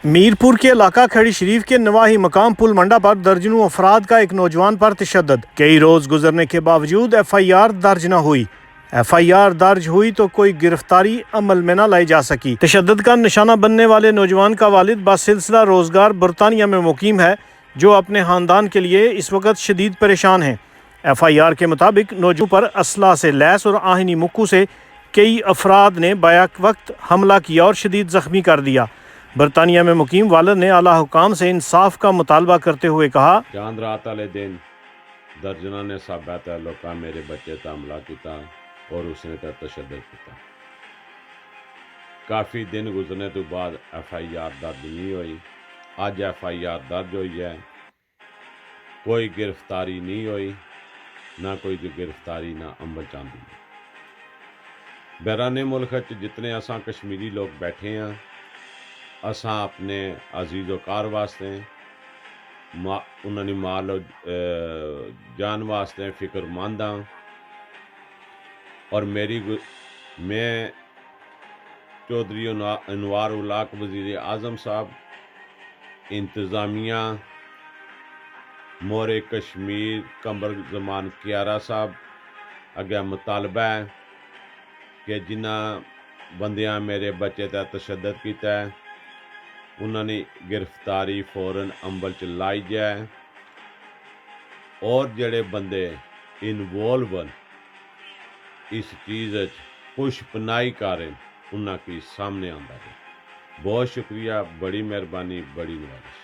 میرپور کے علاقہ کھڑی شریف کے نواحی مقام پل منڈا پر درجنوں افراد کا ایک نوجوان پر تشدد، کئی روز گزرنے کے باوجود ایف آئی آر درج نہ ہوئی۔ ایف آئی آر درج ہوئی تو کوئی گرفتاری عمل میں نہ لائی جا سکی۔ تشدد کا نشانہ بننے والے نوجوان کا والد بسلسلہ روزگار برطانیہ میں مقیم ہے، جو اپنے خاندان کے لیے اس وقت شدید پریشان ہیں۔ ایف آئی آر کے مطابق نوجوان پر اسلحہ سے لیس اور آہنی مکوں سے کئی افراد نے بیک وقت حملہ کیا اور شدید زخمی کر دیا۔ برطانیہ میں مقیم والد نے اعلیٰ حکام سے انصاف کا مطالبہ کرتے ہوئے کہا، چاند رات والے دن درجنوں نے ثابت ہے لوکاں میرے بچے تے حملہ کیتا اور اس نے تشدد کیتا۔ کافی دن گزرنے تو بعد ایف آئی آر درج نہیں ہوئی۔ اج ایف آئی آر درج ہوئی ہے، کوئی گرفتاری نہیں ہوئی، نہ کوئی گرفتاری نہ عمل چاندی۔ بیرون ملک جتنے اساں کشمیری لوگ بیٹھے ہیں، اساں اپنے عزیز و کار واسطے انہوں نے مال و جان واسطے فکر مند ہاں، اور میں چودھری انوار الاق وزیر اعظم صاحب، انتظامیہ مور کشمیر قمر زمان کیارا صاحب اگے مطالبہ ہے کہ جنہ بندیاں میرے بچے تے تشدد کیتا ہے انہوں نے گرفتاری فوراً عمل چ لائی جائے، اور جڑے بندے انوالو اس چیز پش پنائی کریں انہاں کی سامنے آندا ہے۔ بہت شکریہ، بڑی مہربانی، بڑی نوازش۔